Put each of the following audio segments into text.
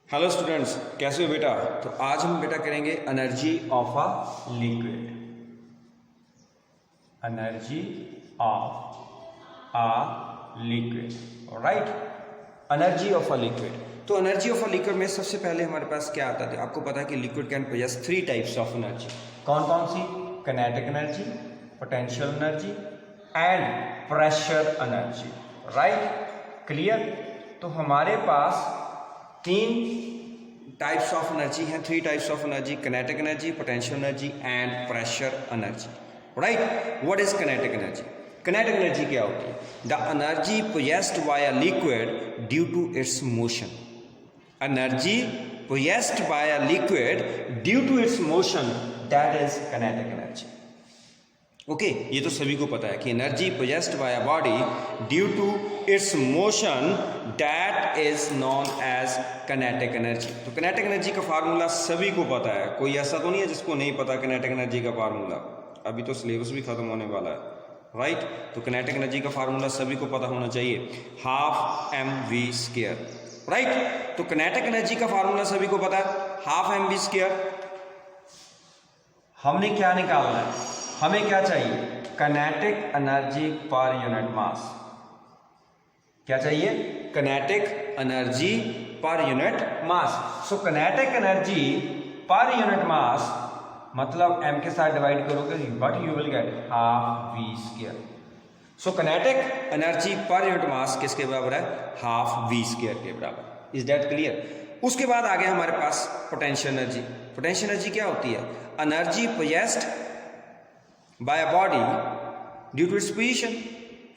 Hello students, कैसे हो बेटा। तो आज हम बेटा करेंगे energy of a liquid. Energy of a liquid, right. Energy of a liquid. तो एनर्जी ऑफ अ लिक्विड में सबसे पहले हमारे पास क्या आता है। आपको पता है कि liquid can possess 3 types of energy. कौन कौन सी? Kinetic energy, potential energy and pressure energy, right. Clear. तो हमारे पास 3 टाइप्स ऑफ एनर्जी हैं, 3 types of energy: kinetic energy, potential energy and pressure energy, right. What is kinetic energy? Kinetic energy क्या होती है? The energy possessed by a liquid due to its motion. Energy possessed by a liquid due to its motion, that is kinetic energy. Okay, ये तो सभी को पता है कि energy possessed by a body due to its motion, that is known as kinetic energy. तो kinetic energy का formula सभी को पता है, कोई ऐसा तो नहीं है जिसको नहीं पता काइनेटिक एनर्जी का फार्मूला। अभी तो सिलेबस भी खत्म होने वाला है, राइट। तो काइनेटिक एनर्जी का फार्मूला सभी को पता होना चाहिए, हाफ mv², राइट। तो काइनेटिक एनर्जी का फार्मूला सभी को पता है, हाफ mv²। हमने क्या निकालना है? हमें क्या चाहिए? Kinetic energy per unit mass. क्या चाहिए? Kinetic energy per unit mass. So kinetic energy per unit mass मतलब m के साथ डिवाइड करोगे but you will get half v²। So kinetic energy per unit mass किसके बराबर है? हाफ v² के बराबर। Is that clear? उसके बाद आ गया हमारे पास पोटेंशियल एनर्जी। पोटेंशियल एनर्जी क्या होती है? Energy possessed by a body due to it's position.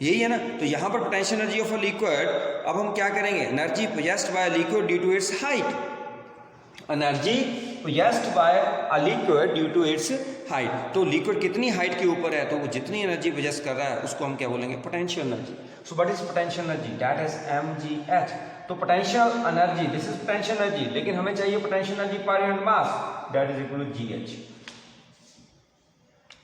यही है ना। तो यहां पर potential energy of a liquid, अब हम क्या करेंगे? Energy possessed by a liquid due to its height. Energy possessed by a liquid due to its height. तो लिक्विड कितनी हाइट के ऊपर है तो वो जितनी एनर्जी पोजेस कर रहा है उसको हम क्या बोलेंगे? Potential energy. So what is potential energy? That is mgh। तो potential energy, this is potential energy, लेकिन हमें चाहिए potential energy per unit mass, that is equal to gh।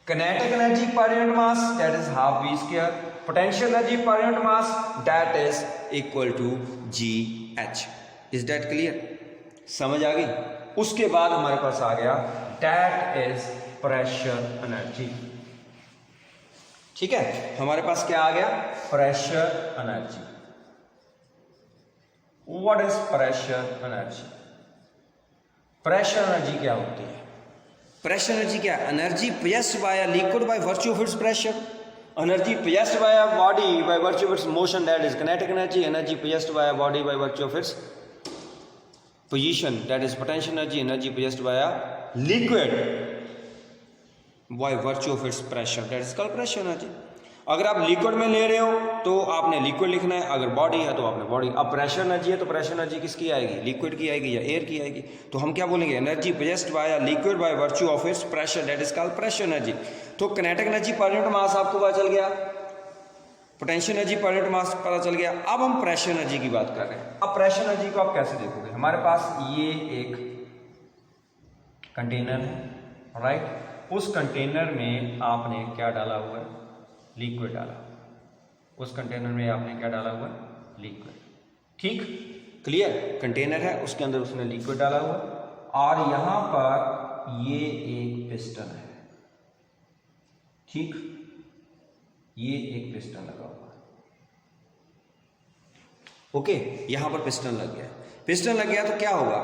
Kinetic energy per unit mass, that is half v². Potential energy per unit mass, that is equal to gh. Is that clear? समझ आ गई? उसके बाद हमारे पास आ गया that is pressure energy। ठीक है, हमारे पास क्या आ गया? pressure energy। What is pressure energy? pressure energy क्या होती है? प्रेशर एनर्जी क्या? Energy possessed by a liquid by virtue of its pressure. Energy possessed by a body by virtue of it's motion, that is kinetic energy. Energy possessed by a body by virtue of its position, that is potential energy. Energy possessed by a liquid by virtue of its pressure, that is called pressure energy. अगर आप liquid में ले रहे हो तो आपने liquid लिखना है, अगर बॉडी है तो आपने बॉडी। अब प्रेशर एनर्जी है तो प्रेशर एनर्जी किसकी आएगी? लिक्विड की आएगी या एयर की आएगी? तो हम क्या बोलेंगे? Energy possessed by a liquid by virtue of its pressure, that is called pressure energy. तो kinetic energy per unit mass आपको पता चल गया, potential energy per unit mass पता चल गया। अब हम प्रेशर एनर्जी की बात कर रहे हैं। अब प्रेशर एनर्जी को आप कैसे देखोगे? हमारे पास ये एक कंटेनर है, राइट। उस कंटेनर में आपने क्या डाला हुआ है? लिक्विड डाला। उस कंटेनर में आपने क्या डाला हुआ है? लिक्विड। ठीक, क्लियर। कंटेनर है, उसके अंदर उसने लिक्विड डाला हुआ और यहां पर ये एक पिस्टन है। ठीक, ये एक पिस्टन लगा हुआ है। ओके, यहां पर पिस्टन लग गया। पिस्टन लग गया तो क्या होगा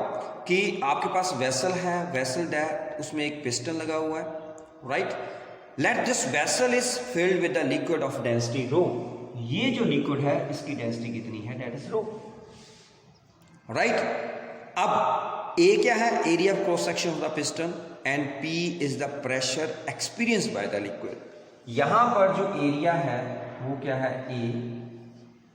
कि आपके पास वेसल है, वेसल है, उसमें एक पिस्टन लगा हुआ है, right. Let this vessel is filled with the liquid of density rho। ये जो लिक्विड है इसकी डेंसिटी कितनी है? That is rho, right। अब A क्या है? Area of cross section of the piston, and P is the pressure experienced by the liquid। यहां पर जो एरिया है वो क्या है? A,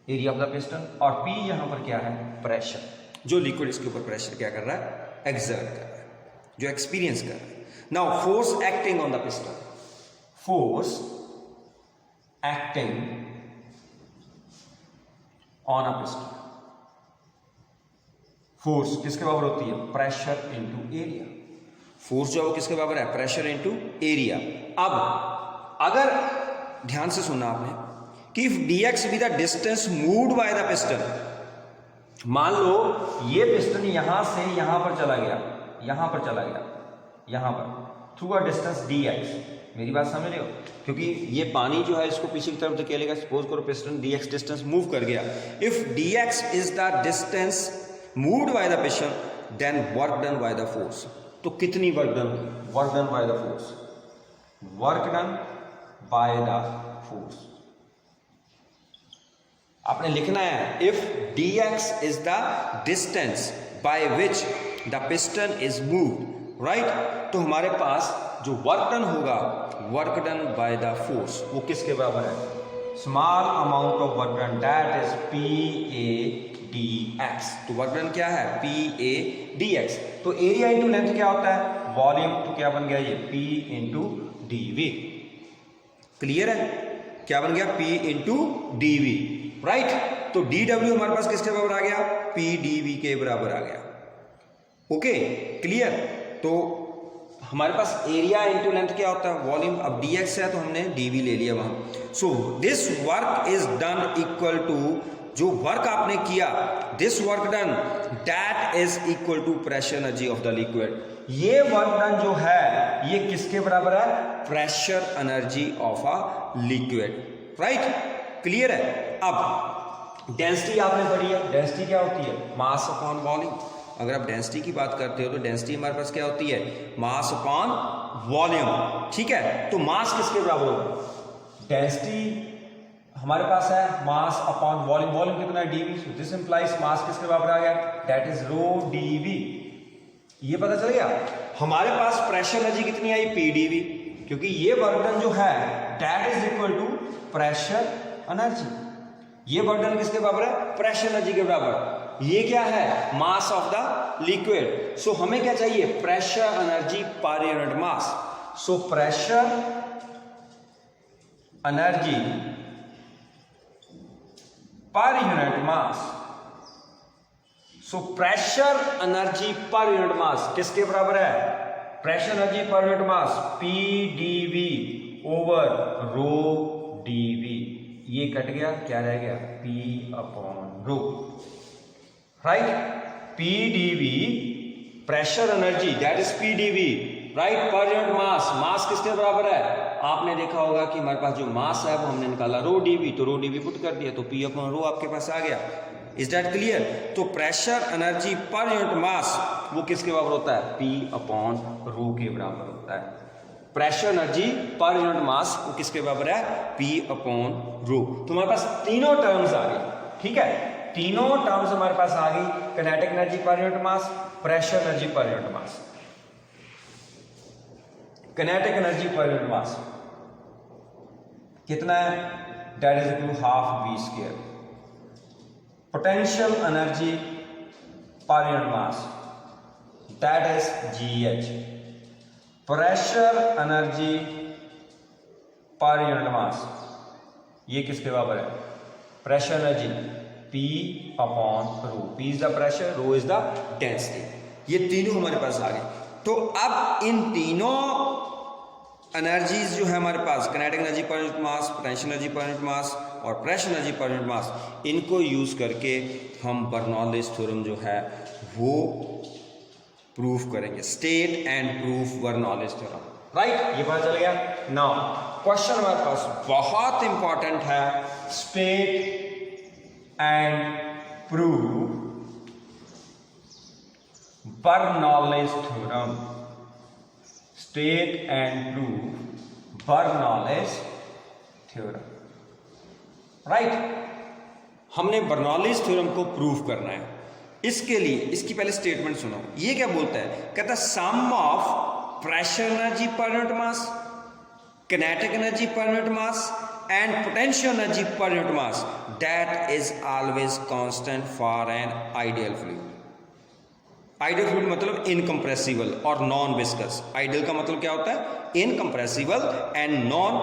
area of the piston, और P यहां पर क्या है? प्रेशर। जो लिक्विड इसके ऊपर प्रेशर क्या कर रहा है? एक्सर्ट कर रहा है, जो एक्सपीरियंस कर रहा है। Now force acting on the piston, force acting on a piston। Force किसके बराबर होती है? Pressure into area. फोर्स जो है वो किसके बराबर है? Pressure into area. अब अगर ध्यान से सुनना आपने कि if dx be the distance moved by the piston, मान लो ये पिस्टन यहां से यहां पर चला गया, यहां पर चला गया, यहां पर थ्रू अ डिस्टेंस dx। मेरी बात समझ रहे हो? क्योंकि ये पानी जो है इसको पीछे की तरफ धकेलेगा। सपोज करो पिस्टन dx डिस्टेंस मूव कर गया। If dx is the distance moved by the piston then work done by the force. तो कितनी work done? Work done by the force, work done by the force. आपने लिखना है if dx is the distance by which the piston is moved, right. तो हमारे पास जो work done होगा, work done by the force, वो किसके बराबर है? Small amount of work done, that is PA/dx। तो वर्क डन क्या है? PA/dx। तो एरिया इंटू लेंथ क्या होता है? वॉल्यूम। तो क्या बन गया ये? P/dV। क्लियर है? क्या बन गया? P/dV, right. तो dW हमारे पास किसके बराबर आ गया? PdV के बराबर आ गया। Okay, clear. तो हमारे पास एरिया इंटू लेंथ क्या होता है? वॉल्यूम। अब dx है तो हमने dV ले लिया वहां। So this work is done equal to, जो वर्क आपने किया, this work done that is equal to pressure energy of the liquid. ये वर्क डन जो है ये किसके बराबर है? Pressure energy of a liquid, right. Clear है? अब डेंसिटी आपने पढ़ी है। डेंसिटी क्या होती है? Mass upon volume. अगर आप डेंसिटी की बात करते हो तो डेंसिटी हमारे पास क्या होती है? मास अपॉन वॉल्यूम, ठीक है। तो मास किसके बराबर होगा? डेंसिटी हमारे पास है मास अपॉन वॉल्यूम। वॉल्यूम कितना है? dV। So this implies mass किसके बराबर आ गया? That is rho dV। ये पता चल गया। हमारे पास प्रेशर एनर्जी कितनी आई? PdV। क्योंकि ये वर्क डन जो है that is equal to pressure energy. ये वर्क डन किसके बराबर है? प्रेशर एनर्जी के बराबर। ये क्या है? Mass of the liquid. So हमें क्या चाहिए? Pressure energy per unit mass. So pressure energy per unit mass. So pressure energy per unit mass किसके बराबर है? Pressure energy per unit mass PdV over rho dV। ये cut गया, क्या रह गया? P/ρ, right. PdV pressure energy that is PdV, right, per unit mass. Mass किसके बराबर है? आपने देखा होगा कि हमारे पास जो मास है वो हमने निकाला रो dV, तो रो dV पुट कर दिया तो P/ρ आपके पास आ गया। Is that clear? तो pressure energy per unit mass वो किसके बराबर होता है? P/ρ के बराबर होता है। Pressure energy per unit mass वो किसके बराबर है? P/ρ। तो हमारे पास तीनों टर्म्स आ गई, ठीक है। तीनों टर्म्स हमारे पास आ गई। Kinetic energy per unit mass, pressure energy per unit mass. Kinetic energy per unit mass कितना है? That is equal to half v²। Potential energy per unit mass that is GH। Pressure energy per unit mass ये किसके बराबर है? Pressure energy P/ρ। P is the pressure, ρ is the density. ये तीनों हमारे पास आ गए। तो अब इन तीनों एनर्जीज जो है हमारे पास, kinetic energy per unit mass, potential energy per unit mass और pressure energy per unit mass, इनको यूज करके हम बर्नौलीज थ्योरम जो है वो प्रूफ करेंगे। State and proof Bernoulli's theorem, right. ये पता चल गया। नाउ क्वेश्चन हमारे पास बहुत इंपॉर्टेंट है। State and proof Bernoulli's theorem. State and proof Bernoulli's theorem, right. हमने बर्नौलीज थ्योरम को प्रूव करना है। इसके लिए इसकी पहले स्टेटमेंट सुनो। ये क्या बोलता है? कहता है sum of pressure energy per unit mass, kinetic energy per unit mass and potential energy per unit mass that is always constant for an ideal fluid. Ideal fluid मतलब इनकंप्रेसिबल और नॉन विस्कस। आइडियल का मतलब क्या होता है? Incompressible and non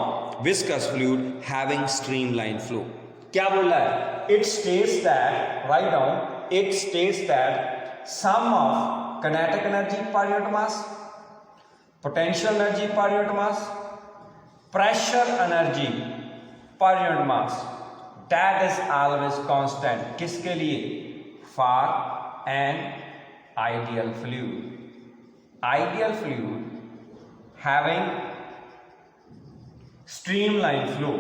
viscous fluid having streamline flow. क्या बोल रहा है? It states that, right down, it states that sum of kinetic energy per unit mass, potential energy per unit mass, pressure energy per unit mass that is always constant. किसके लिए? for an ideal fluid. Ideal fluid having streamline flow.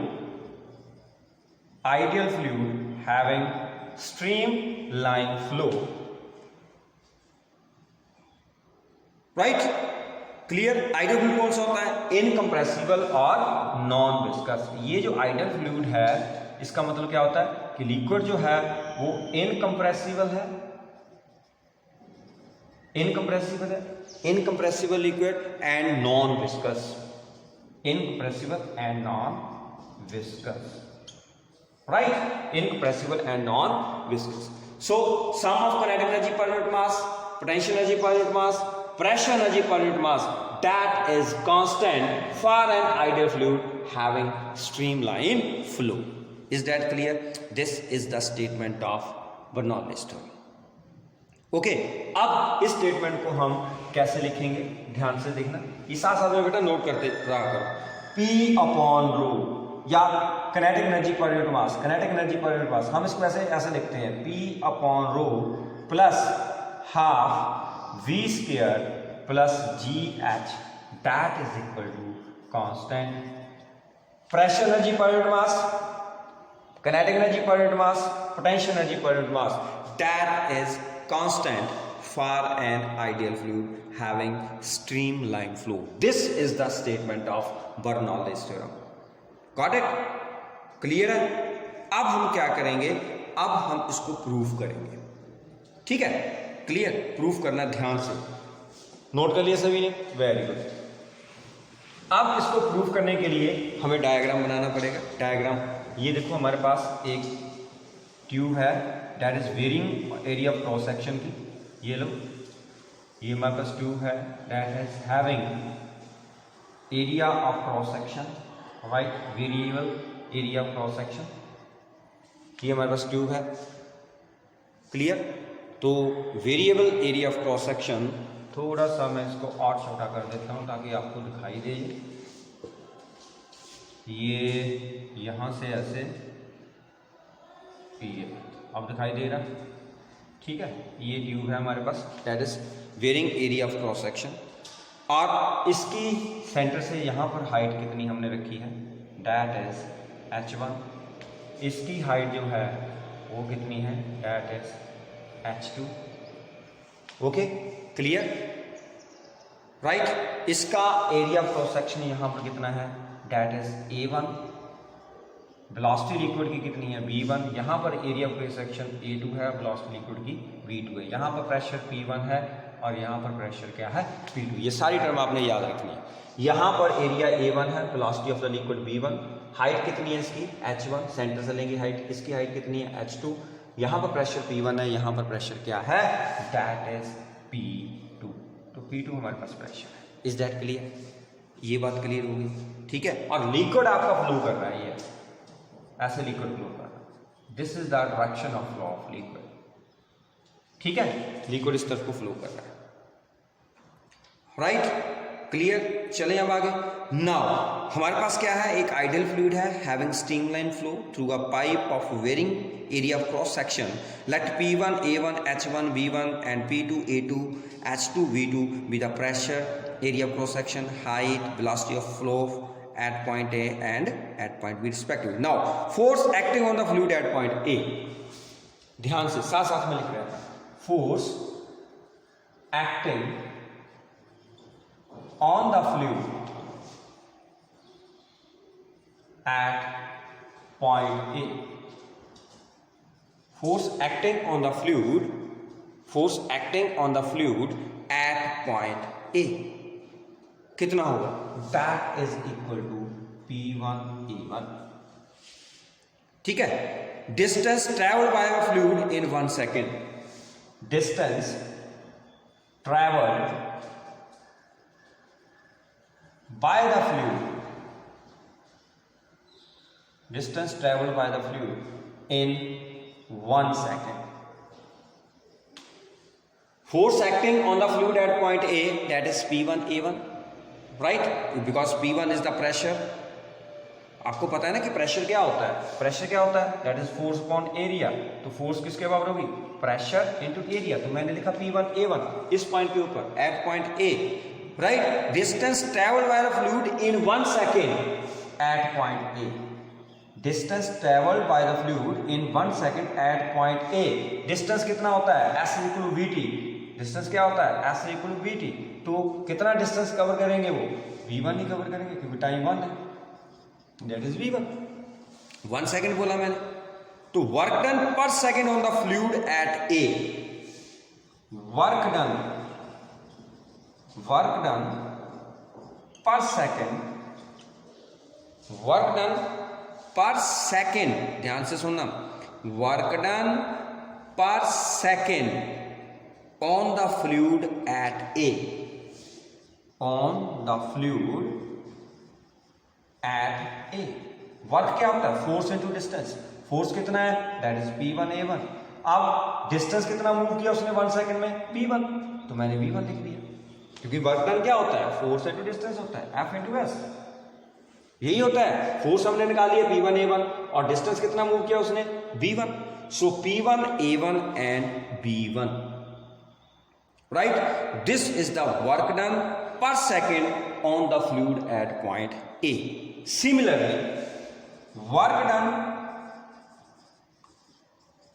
Ideal fluid having streamline flow. Right? Clear? Ideal fluid कौन सा होता है? Incompressible और non viscous. ये जो ideal fluid है इसका मतलब क्या होता है कि लिक्विड जो है वो इनकम्प्रेसिबल है, incompressible liquid and non viscous, incompressible and non viscous, right? Incompressible and non viscous. So sum of kinetic energy per unit mass, potential energy per unit mass, pressure energy per unit mass, that is constant for an ideal fluid having streamline flow. Is that clear? This is the statement of Bernoulli's theorem. Okay, अब इस statement को हम कैसे लिखेंगे ध्यान से देखना, ये साथ साथ में बेटा नोट करते रहा करो। P अपॉन रो या kinetic energy per unit mass, kinetic energy per unit मास हम इसको ऐसे लिखते हैं P upon rho plus half v square plus gh, that is equal to constant pressure energy per unit mass, kinetic energy per unit mass, potential energy per unit mass, that is constant for an ideal fluid having streamline flow. This is the statement of Bernoulli's theorem. Got it? Clear है? अब हम क्या करेंगे, अब हम इसको prove करेंगे। ठीक है, क्लियर? प्रूफ करना ध्यान से, नोट कर लिया सभी ने? Very good. अब इसको प्रूफ करने के लिए हमें डायग्राम बनाना पड़ेगा। डायग्राम ये देखो, हमारे पास एक ट्यूब है that is varying area of cross section की, ये लो, ये हमारे पास ट्यूब है that is having area of cross section, right? Variable area of cross section, ये हमारे पास ट्यूब है। क्लियर? तो variable area of cross section, थोड़ा सा मैं इसको और छोटा कर देता हूँ ताकि आपको दिखाई दे। ये यहाँ से ऐसे, ये अब दिखाई दे रहा, ठीक है? ये ट्यूब है हमारे पास that is varying area of cross section, और इसकी सेंटर से यहाँ पर हाइट कितनी हमने रखी है, दैट इज h1। इसकी हाइट जो है वो कितनी है, that is h2। Okay, clear? Right? इसका एरिया ऑफ क्रॉस सेक्शन यहाँ पर कितना है, that is A1। Velocity liquid की कितनी है, V1। यहाँ पर area of cross section A2 है, वेलोसिटी लिक्विड की V2 है। यहाँ पर प्रेशर P1 है और यहाँ पर प्रेशर क्या है, P2। ये सारी टर्म आपने याद रखनी है। यहाँ पर एरिया A1 है, velocity of the liquid V1, height कितनी है इसकी, h1, सेंटर से लेंगे हाइट, इसकी हाइट कितनी है, h2। यहाँ पर प्रेशर P1 है, यहाँ पर प्रेशर क्या है, दैट इज P2। तो P2 हमारे पास प्रेशर है। Is that clear? ये बात क्लियर होगी, ठीक है? और लिक्विड आपका फ्लो कर रहा है, ये ऐसे लिक्विड फ्लो कर रहा है। This is the direction of flow of liquid, ठीक है? लिक्विड इस तरफ को फ्लो कर रहा है, राइट? क्लियर? चलें अब आगे। नाउ हमारे पास क्या है, एक आइडियल फ्लूइड है having streamline flow through a pipe of varying area of cross section. Let P1 A1 H1 V1 and P2 A2 H2 V2 be the pressure, area of cross section, height, velocity of flow at point A and at point B respectively. Now force acting on the fluid at point A, ध्यान से साथ साथ में लिख रहे हैं, force acting on the fluid at point A. Force acting on the fluid, force acting on the fluid at point A कितना होगा, that is equal to P1 A1, ठीक है? Distance traveled by a fluid in 1 second, distance traveled by the fluid, distance traveled by the fluid in 1 second. Force acting on the fluid at point A, that is P1 A1, right? Because P1 is the pressure आपको पता है ना कि pressure क्या होता है, pressure क्या होता है, that is force upon area. तो फोर्स किसके बराबर होगी, प्रेशर इनटू एरिया। तो मैंने लिखा P1 A1 इस पॉइंट के ऊपर at point A, right. Distance travelled by the fluid in 1 second at point A, distance travelled by the fluid in 1 second at point A. Distance कितना होता है, S equal to VT। Distance क्या होता है, S equal to VT। तो कितना distance cover करेंगे, वो V1 ही कवर करेंगे क्योंकि टाइम 1 है, दैट इज V1। 1 सेकेंड बोला मैंने। तो work done per second on the fluid at A, work done per second, work done per second, ध्यान से सुनना, work done per second on the fluid at A, on the fluid at A. Work क्या होता है, force into distance. Force कितना है, that is P1 A1। अब distance कितना मूव किया उसने 1 सेकंड में, P1, तो मैंने V1 लिख दिया क्योंकि वर्क डन क्या होता है, फोर्स इनटू डिस्टेंस होता है, F इनटू S, यही होता है। फोर्स हमने निकाली है P1 A1 और डिस्टेंस कितना मूव किया उसने, V1। So P1 A1 and B1, right. This is the work done per second on the fluid at point A. Similarly, work done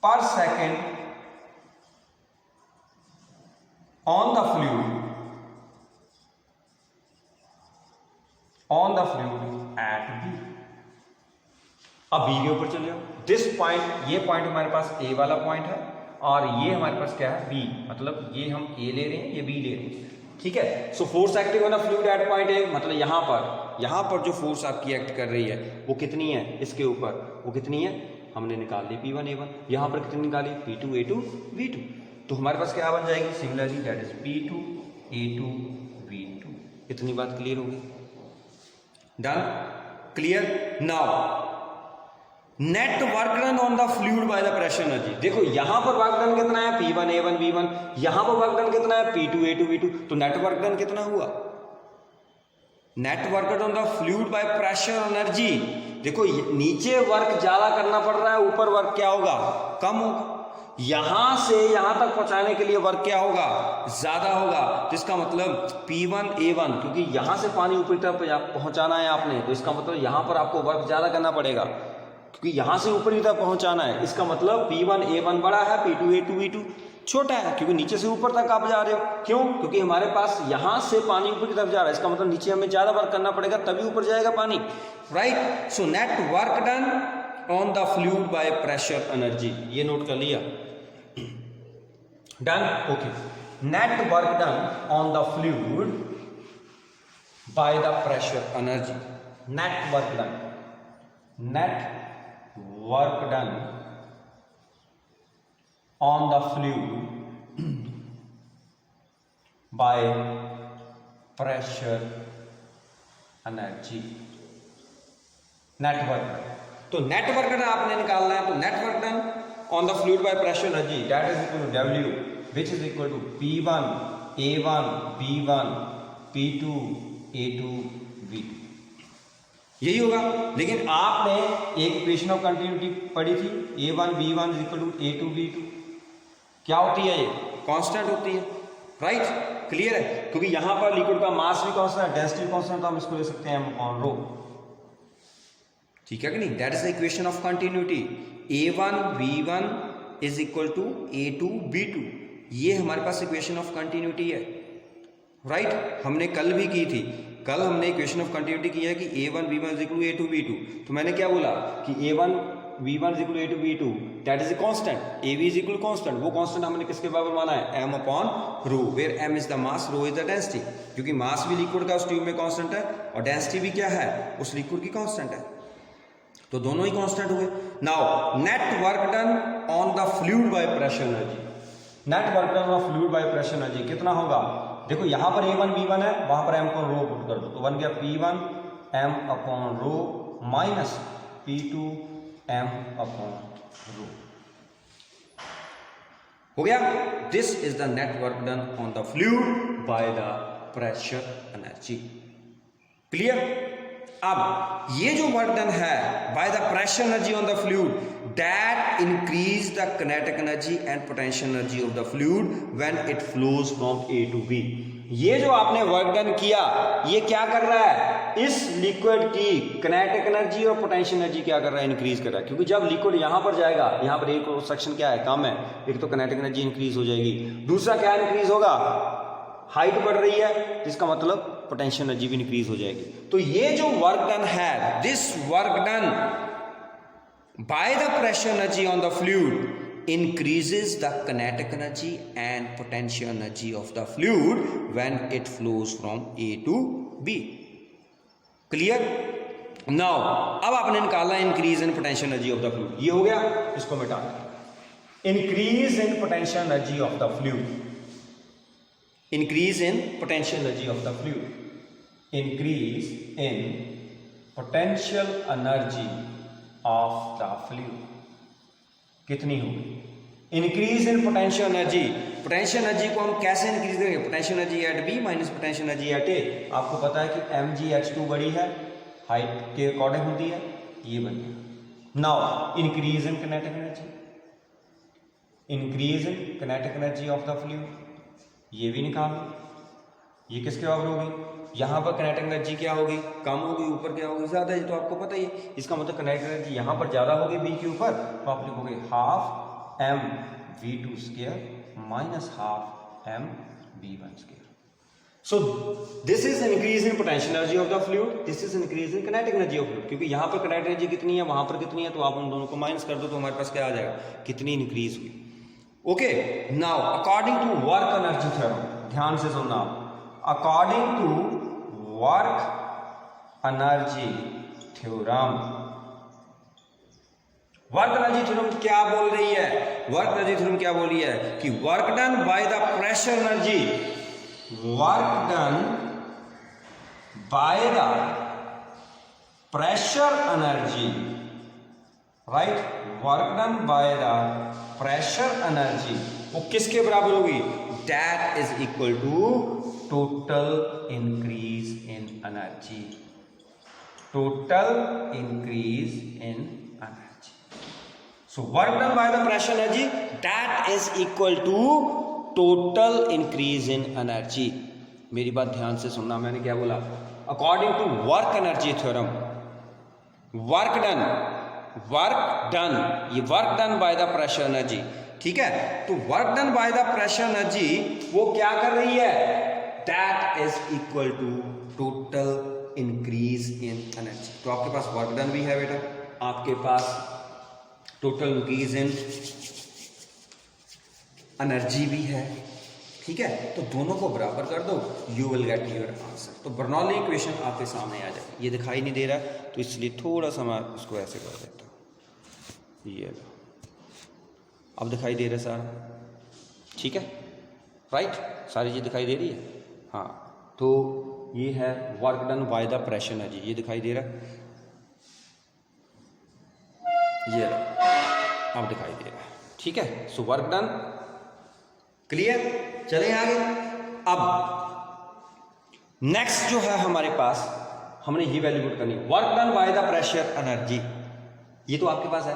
per second on the fluid at B. अब B के ऊपर चले जाओ। This point, ये point हमारे पास A वाला point है और ये हमारे पास क्या है, B, मतलब ये हम A ले रहे हैं, ये B ले रहे हैं, ठीक है। So force acting on a fluid at point A, मतलब यहां पर जो फोर्स आपकी एक्ट कर रही है वो कितनी है, इसके ऊपर वो कितनी है, हमने निकाल ली P1 A1। यहां पर कितनी निकाली, P2 A2 V2। तो हमारे पास क्या बन जाएगी, similarly that is P2 A2 V2। इतनी बात क्लियर होगी, done, clear. Now net work done on the fluid by the pressure energy. देखो यहां पर वर्क डन कितना है, P1 A1 V1, यहां पर वर्क डन कितना है, P2 A2 V2। तो नेट वर्क डन कितना हुआ, net work done on the fluid by pressure energy. देखो नीचे वर्क ज्यादा करना पड़ रहा है, ऊपर वर्क क्या होगा, कम होगा। यहां से यहां तक पहुंचाने के लिए वर्क क्या होगा, ज्यादा होगा। तो इसका मतलब P1 A1, क्योंकि यहां से पानी ऊपर तक पहुंचाना है आपने, तो इसका मतलब यहां पर आपको वर्क ज्यादा करना पड़ेगा क्योंकि यहां से ऊपर की तरफ पहुंचाना है। इसका मतलब P1 A1 बड़ा है, P2 A2 V2 छोटा है, क्योंकि नीचे से ऊपर तक आप जा रहे हो। क्यों, क्योंकि हमारे पास यहां से पानी ऊपर की तरफ जा रहा है, इसका मतलब नीचे हमें ज्यादा वर्क करना पड़ेगा तभी ऊपर जाएगा पानी, right. So net work done on the fluid by pressure energy, ये नोट कर लिया, done, okay. Net work done on the fluid by the pressure energy, net work done, net work done on the fluid by pressure energy, net work done. तो net work done आपने निकालना है, तो net work done on the fluid by pressure energy that is equal to W, which is equal to P1 A1 B1 P2 A2 V2, यही होगा। लेकिन आपने एक इक्वेशन ऑफ कंटिन्यूटी पढ़ी थी, A1 B1 is equal to A2 V2, क्या होती है, ये कांस्टेंट होती है, राइट, क्लियर है। क्योंकि यहां पर लिक्विड का मास भी कांस्टेंट है, डेंसिटी कांस्टेंट, तो हम इसको ले सकते हैं m/ρ, ठीक है कि नहीं। That is the equation of continuity, A1 B1 is equal to A2 B2, ये हमारे पास इक्वेशन ऑफ कंटिन्यूटी है, राइट। हमने कल भी की थी, कल हमने इक्वेशन ऑफ कंटिन्यूटी की है कि A1 B1 is equal to A2 B2। तो मैंने क्या बोला कि A1 V1 is equal to A2 B2, that is a constant, AB is equal constant. वो कांस्टेंट हमने किसके बराबर माना है, m/ρ, where m is the mass, ρ is the density, क्योंकि मास भी लिक्विड का उस ट्यूब में कांस्टेंट है और डेंसिटी भी क्या है, उस लिक्विड की कांस्टेंट है, तो दोनों ही कांस्टेंट हुए। Now net work done on the fluid by pressure energy, net work done on fluid by pressure energy कितना होगा। देखो यहां पर A1 B1 है, वहां पर m/ρ पुट कर दो, तो बन गया P1 m/ρ minus P2 m/ρ, हो गया। This is the net work done on the fluid by the pressure energy, clear. अब ये जो वर्क डन है by the pressure energy on the fluid that increase the kinetic energy and potential energy of the fluid when it flows from A to B. ये जो आपने work done किया ये क्या कर रहा है, इस लिक्विड की काइनेटिक एनर्जी और पोटेंशियल एनर्जी क्या कर रहा है, इंक्रीज कर रहा है। क्योंकि जब लिक्विड यहां पर जाएगा, यहां पर एक सेक्शन क्या है, कम है, एक तो काइनेटिक एनर्जी इंक्रीज हो जाएगी, दूसरा क्या इंक्रीज होगा, हाइट बढ़ रही है, जिसका मतलब पोटेंशियल एनर्जी भी इंक्रीज हो जाएगी। तो ये जो वर्क डन है, this work done by the pressure energy on the fluid increases the kinetic energy and potential energy of the fluid when it flows from A to B. Clear? Now, अब आपने निकाला increase in potential energy of the fluid. ये हो गया, इसको मिटा दें। Increase in potential energy of the fluid. Increase in potential energy of the fluid. Increase in potential energy of the fluid. कितनी होगी, increase in potential energy. Potential energy को हम कैसे इंक्रीज करेंगे, potential energy at B minus potential energy at A. आपको पता है कि mgh2 बड़ी है, हाइट के अकॉर्डिंग होती है, ये बन गया। Now increase in kinetic energy, increase in kinetic energy of the fluid, ये भी निकालो, ये किसके बराबर होगी, यहां पर काइनेटिक एनर्जी क्या होगी, कम होगी, ऊपर क्या होगी, ज्यादा है, तो आपको पता ही है। इसका मतलब काइनेटिक एनर्जी यहां पर ज्यादा होगी बी के ऊपर, तो आप लिखोगे half M v2 square minus half M v1 square. So this is increase in potential energy of the fluid, this is increase in kinetic energy of fluid. क्योंकि यहां पर काइनेटिक एनर्जी कितनी है, वहां पर कितनी है, तो आप उन दोनों को माइनस कर दो तो हमारे पास क्या आ जाएगा, कितनी इंक्रीज हुई। Okay, now according to work energy theorem, ध्यान से सुनना, according to work energy theorem, work energy theorem क्या बोल रही है, वर्क एनर्जी थ्योरम क्या बोल रही है कि work done by the pressure energy, work done by the pressure energy, right, work done by the pressure energy वो किसके बराबर होगी, that is equal to total increase in energy, total increase in energy. So work done by the pressure energy that is equal to total increase in energy. मेरी बात ध्यान से सुनना, मैंने क्या बोला, according to work energy theorem, work done, work done, ये work done by the pressure energy, ठीक है। तो work done by the pressure energy वो क्या कर रही है, that is equal to total increase in energy. तो आपके पास वर्क डन भी है बेटा, आपके पास टोटल इंक्रीज इन एनर्जी भी है, ठीक है। तो दोनों को बराबर कर दो, you will get your answer. तो बर्नौली इक्वेशन आपके सामने आ जाएगी। ये दिखाई नहीं दे रहा है तो इसलिए थोड़ा सा मैं इसको ऐसे कर देता हूँ, ये अब दिखाई दे रहा है सारा, ठीक है, राइट, सारी चीज दिखाई दे रही है, हाँ। तो ये है work done by the pressure energy, ये दिखाई दे रहा है, ये अब दिखाई दे रहा है, ठीक है। सो वर्क डन, क्लियर, चलें आगे। अब नेक्स्ट जो है हमारे पास, हमने ये वैल्यू पुट करनी, work done by the pressure energy, ये तो आपके पास है,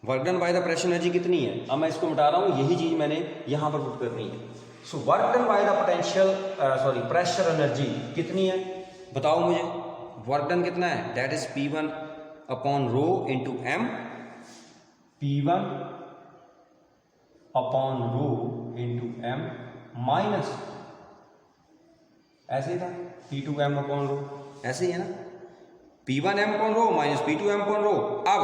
work done by the pressure energy कितनी है, अब मैं इसको मिटा रहा हूं, यही चीज मैंने यहां पर पुट करनी है। So work done by the potential pressure energy कितनी है, बताओ मुझे, वर्क डन कितना है, that is P1 upon rho into M, P1 upon rho into M minus, ऐसे ही था P2m अपॉन रो, ऐसे ही है ना, P1m upon rho minus P2m upon rho. अब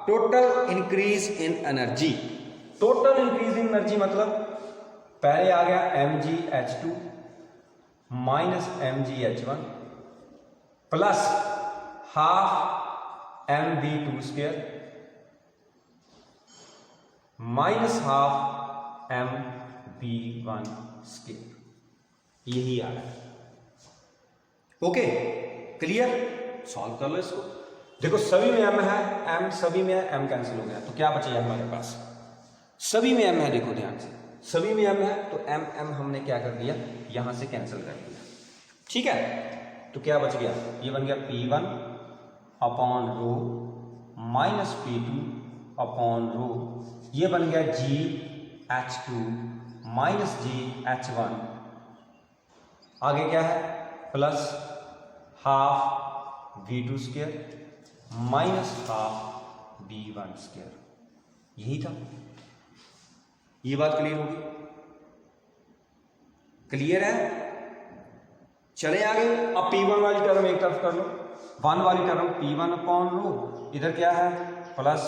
total increase in energy, total increase in energy मतलब पहले आ गया mgh2 minus mgh1 plus half mv2 square minus half mv1 square, यही आ रहा है। ओके, क्लियर, सॉल्व कर लो इसको। देखो सभी में m है, m सभी में है, m कैंसिल हो गया, तो क्या बचेगा हमारे पास, सभी में m है, देखो ध्यान से, सभी में m है, तो m हमने क्या कर दिया, यहां से कैंसिल कर दिया, ठीक है। तो क्या बच गया, ये बन गया P1 upon rho minus P2 upon रो, ये बन गया GH2 माइनस GH1, आगे क्या है plus half V2 square minus half V1 square, यही था। ये बात क्लियर होगी, क्लियर है? चले आगे, अब P1 वाली टर्म एक तरफ कर लो, 1 वाली टर्म P1 अपॉन रो, इधर क्या है plus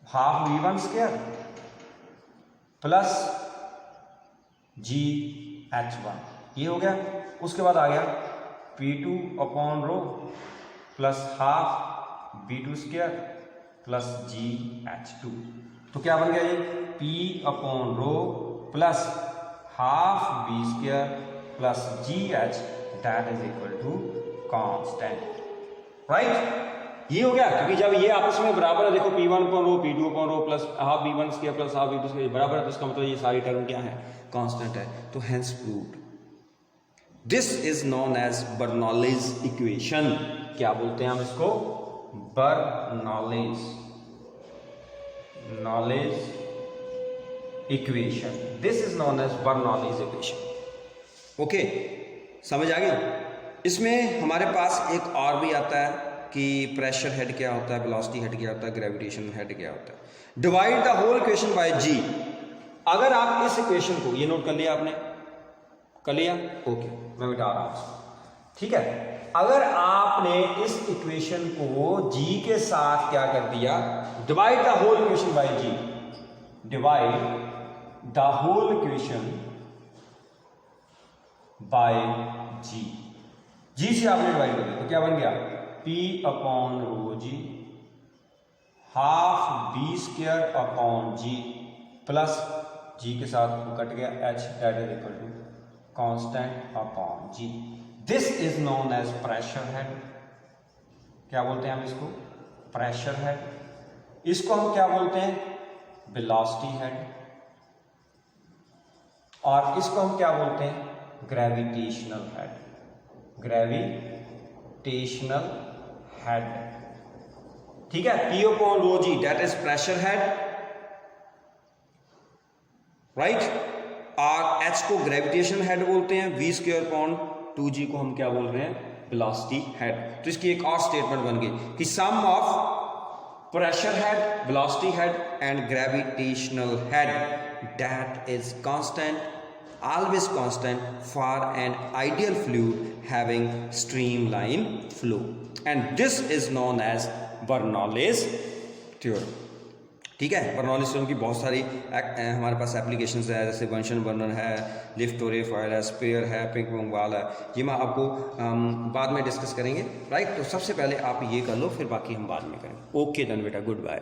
half V1 square plus GH1, ये हो गया। उसके बाद आ गया P2 upon rho plus half V2 square plus GH2, तो क्या बन गया ये P upon rho plus half V square plus GH that is equal to constant, right? ये हो गया, क्योंकि जब ये आपस में बराबर है, देखो P1 अपॉन रो P2 upon rho plus half V1 square plus half V2 square बराबर है, तो इसका मतलब ये सारी टर्म क्या है, कांस्टेंट है। तो hence proved, this is known as Bernoulli's equation. क्या बोलते हैं हम इसको, Bernoulli's equation, this is known as Bernoulli's equation. Okay, समझ आ गई? इसमें हमारे पास एक और भी आता है कि प्रेशर हेड क्या होता है, वेलोसिटी हेड क्या होता है, ग्रेविटेशन हेड क्या होता है। Divide the whole equation by G। अगर आप इस इक्वेशन को, ये नोट कर लिया आपने, कर लिया? ओके, मैं मिटा रहा हूं, ठीक है। अगर आपने इस इक्वेशन को G के साथ क्या कर दिया, divide the whole equation by G, divide the whole equation by G से आपने डिवाइड कर दिया, तो क्या बन गया P upon rho G half B square upon G plus G के साथ कट गया H that is equal to constant upon G। This is known as pressure head. क्या बोलते हैं हम इसको, प्रेशर हेड। इसको हम क्या बोलते हैं, वेलोसिटी हेड, और इसको हम क्या बोलते हैं, ग्रेविटेशनल हेड, ग्रेविटेशनल हेड, ठीक है। P upon rho G that is pressure head, right, और H को ग्रेविटेशन हेड बोलते हैं, V स्क्वायर अपॉन 2G को हम क्या बोल रहे हैं, वेलोसिटी हेड। तो इसकी एक और स्टेटमेंट बन गई कि sum of pressure head, velocity head and gravitational head that is constant, always constant for an ideal fluid having streamline flow, and this is known as Bernoulli's theorem। ठीक है, Bernoulli's theorem की बहुत सारी हमारे पास applications है, जैसे बंशन burner है, लिफ्टोरेफाइल है, स्पेयर है, पिंग पोंग वाल है, ये मैं आपको बाद में डिस्कस करेंगे, राइट। तो सबसे पहले आप ये कर लो, फिर बाकी हम बाद में करेंगे। ओके देन बेटा, गुड बाय।